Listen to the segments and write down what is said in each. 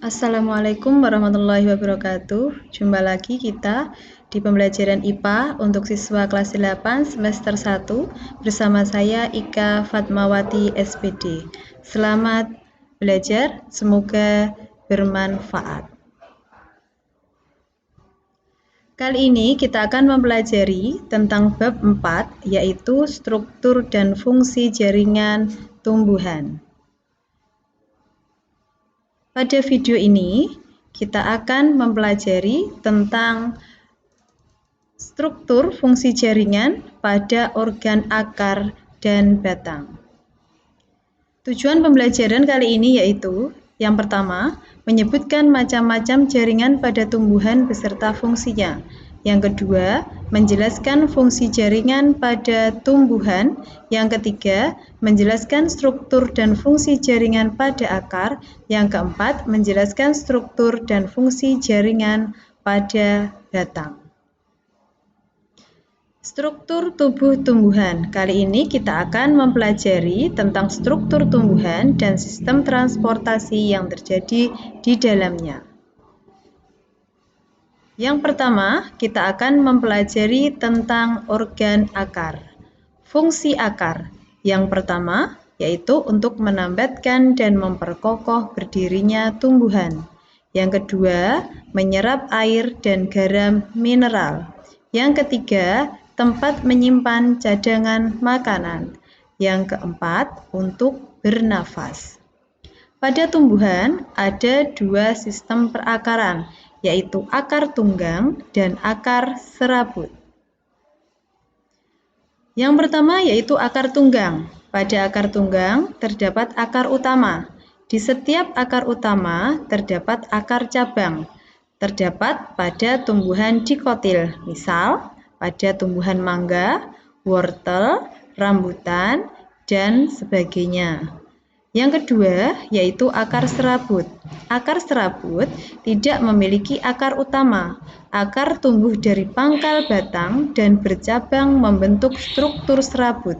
Assalamualaikum warahmatullahi wabarakatuh. Jumpa lagi kita di pembelajaran IPA untuk siswa kelas 8 semester 1 bersama saya Ika Fatmawati SPD. Selamat belajar, semoga bermanfaat. Kali ini kita akan mempelajari tentang bab 4, yaitu struktur dan fungsi jaringan tumbuhan. Pada video ini, kita akan mempelajari tentang struktur fungsi jaringan pada organ akar dan batang. Tujuan pembelajaran kali ini yaitu, yang pertama, menyebutkan macam-macam jaringan pada tumbuhan beserta fungsinya. Yang kedua, menjelaskan fungsi jaringan pada tumbuhan. Yang ketiga, menjelaskan struktur dan fungsi jaringan pada akar. Yang keempat, menjelaskan struktur dan fungsi jaringan pada batang. Struktur tubuh tumbuhan. Kali ini kita akan mempelajari tentang struktur tumbuhan dan sistem transportasi yang terjadi di dalamnya. Yang pertama, kita akan mempelajari tentang organ akar. Fungsi akar. Yang pertama, yaitu untuk menambatkan dan memperkokoh berdirinya tumbuhan. Yang kedua, menyerap air dan garam mineral. Yang ketiga, tempat menyimpan cadangan makanan. Yang keempat, untuk bernafas. Pada tumbuhan ada dua sistem perakaran, yaitu akar tunggang dan akar serabut. Yang pertama yaitu akar tunggang. Pada akar tunggang terdapat akar utama. Di setiap akar utama terdapat akar cabang. Terdapat pada tumbuhan dikotil, misal pada tumbuhan mangga, wortel, rambutan, dan sebagainya. Yang kedua yaitu akar serabut. Akar serabut tidak memiliki akar utama. Akar tumbuh dari pangkal batang dan bercabang membentuk struktur serabut.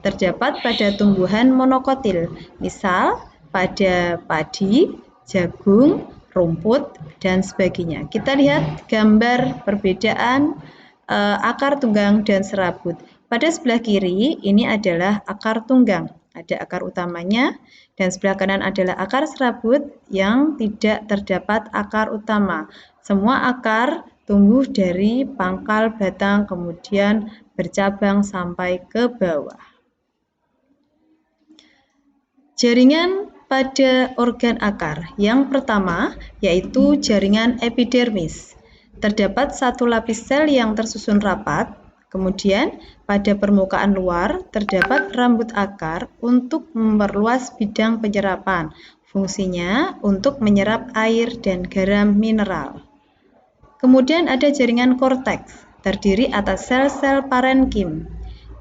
Terdapat pada tumbuhan monokotil, misal pada padi, jagung, rumput, dan sebagainya. Kita lihat gambar perbedaan akar tunggang dan serabut. Pada sebelah kiri ini adalah akar tunggang. Ada akar utamanya, dan sebelah kanan adalah akar serabut yang tidak terdapat akar utama. Semua akar tumbuh dari pangkal batang kemudian bercabang sampai ke bawah. Jaringan pada organ akar. Yang pertama yaitu jaringan epidermis. Terdapat satu lapis sel yang tersusun rapat. Kemudian, pada permukaan luar terdapat rambut akar untuk memperluas bidang penyerapan. Fungsinya untuk menyerap air dan garam mineral. Kemudian ada jaringan korteks, terdiri atas sel-sel parenkim.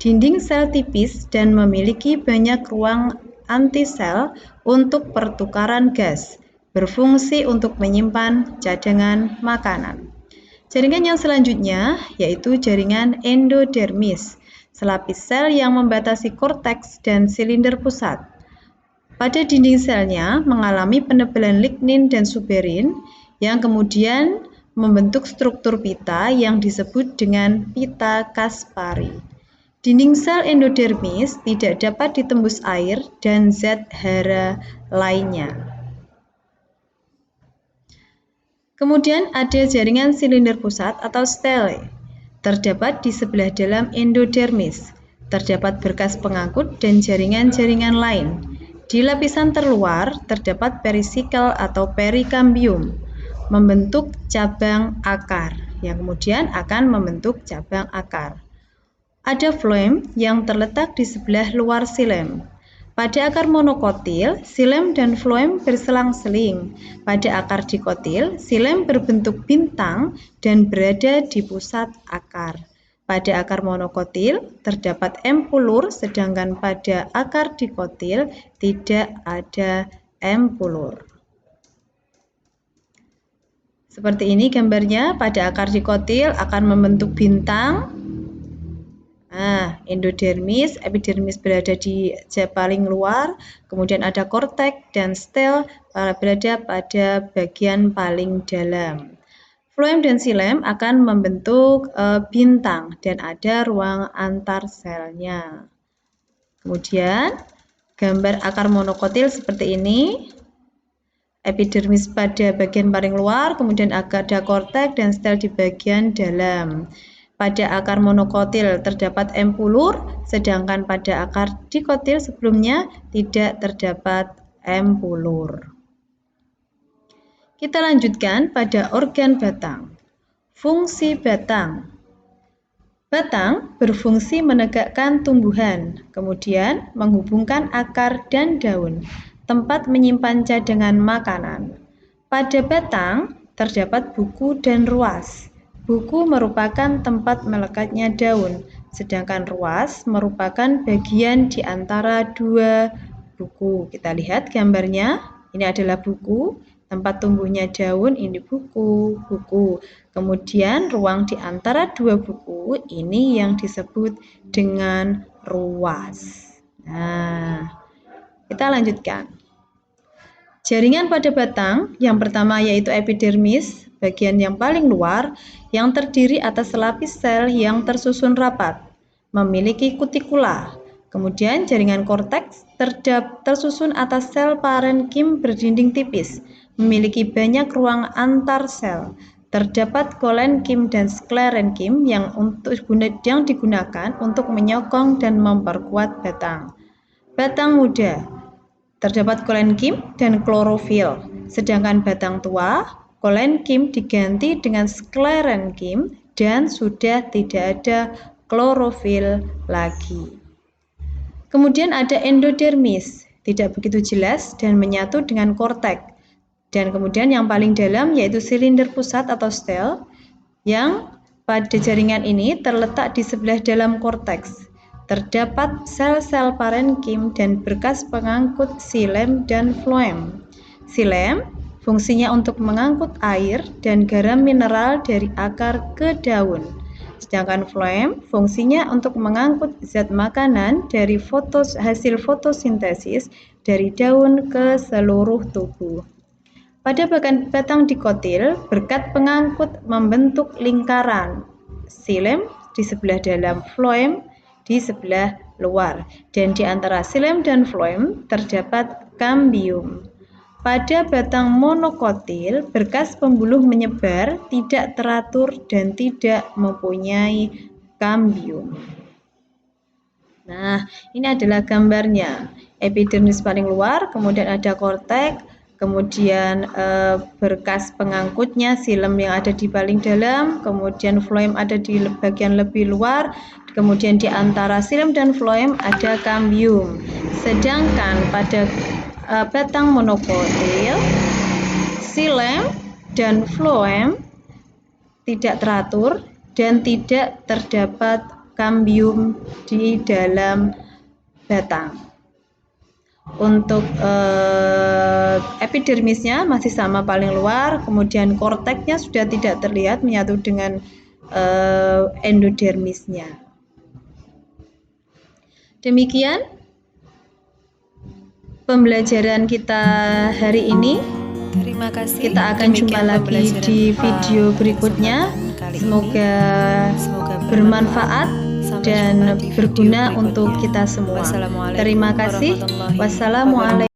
Dinding sel tipis dan memiliki banyak ruang antisel untuk pertukaran gas, berfungsi untuk menyimpan cadangan makanan. Jaringan yang selanjutnya yaitu jaringan endodermis, selapis sel yang membatasi korteks dan silinder pusat. Pada dinding selnya mengalami penebalan lignin dan suberin yang kemudian membentuk struktur pita yang disebut dengan pita Kaspari. Dinding sel endodermis tidak dapat ditembus air dan zat hara lainnya. Kemudian ada jaringan silinder pusat atau stele. Terdapat di sebelah dalam endodermis. Terdapat berkas pengangkut dan jaringan-jaringan lain. Di lapisan terluar terdapat perisikel atau perikambium, membentuk cabang akar, yang kemudian akan membentuk cabang akar. Ada floem yang terletak di sebelah luar xilem. Pada akar monokotil, xilem dan floem berselang-seling. Pada akar dikotil, xilem berbentuk bintang dan berada di pusat akar. Pada akar monokotil terdapat empulur, sedangkan pada akar dikotil tidak ada empulur. Seperti ini gambarnya, pada akar dikotil akan membentuk bintang. Nah, endodermis, epidermis berada di paling luar, kemudian ada korteks dan stel berada pada bagian paling dalam. Floem dan xilem akan membentuk bintang dan ada ruang antar selnya. Kemudian gambar akar monokotil seperti ini. Epidermis pada bagian paling luar, kemudian ada korteks dan stel di bagian dalam. Pada akar monokotil terdapat empulur, sedangkan pada akar dikotil sebelumnya tidak terdapat empulur. Kita lanjutkan pada organ batang. Fungsi batang. Batang berfungsi menegakkan tumbuhan, kemudian menghubungkan akar dan daun, tempat menyimpan cadangan makanan. Pada batang terdapat buku dan ruas. Buku merupakan tempat melekatnya daun, sedangkan ruas merupakan bagian di antara dua buku. Kita lihat gambarnya, ini adalah buku, tempat tumbuhnya daun, ini buku. Kemudian ruang di antara dua buku ini yang disebut dengan ruas. Nah, kita lanjutkan. Jaringan pada batang, yang pertama yaitu epidermis, bagian yang paling luar, yang terdiri atas selapis sel yang tersusun rapat, memiliki kutikula. Kemudian jaringan korteks tersusun atas sel parenkim berdinding tipis, memiliki banyak ruang antar sel. Terdapat kolenkim dan sklerenkim yang digunakan untuk menyokong dan memperkuat batang. Batang muda. Terdapat kolenkim dan klorofil, sedangkan batang tua, kolenkim diganti dengan sklerenkim dan sudah tidak ada klorofil lagi. Kemudian ada endodermis, tidak begitu jelas dan menyatu dengan korteks. Dan kemudian yang paling dalam yaitu silinder pusat atau stel, yang pada jaringan ini terletak di sebelah dalam korteks. Terdapat sel-sel parenkim dan berkas pengangkut xilem dan floem. Xilem fungsinya untuk mengangkut air dan garam mineral dari akar ke daun. Sedangkan floem fungsinya untuk mengangkut zat makanan dari hasil fotosintesis dari daun ke seluruh tubuh. Pada batang dikotil, berkat pengangkut membentuk lingkaran. Xilem di sebelah dalam, floem di sebelah luar, dan di antara xilem dan floem terdapat kambium. Pada batang monokotil, berkas pembuluh menyebar, tidak teratur dan tidak mempunyai kambium. Nah, ini adalah gambarnya. Epidermis paling luar, kemudian ada korteks, kemudian berkas pengangkutnya, xilem yang ada di paling dalam, kemudian floem ada di bagian lebih luar, kemudian di antara xilem dan floem ada kambium. Sedangkan pada batang monokotil, xilem dan floem tidak teratur dan tidak terdapat kambium di dalam batang. Untuk epidermisnya masih sama paling luar, kemudian korteksnya sudah tidak terlihat menyatu dengan endodermisnya. Demikian pembelajaran kita hari ini. Terima kasih. Kita akan jumpa lagi di video berikutnya. Semoga bermanfaat dan berguna untuk kita semua. Terima kasih. Wassalamualaikum.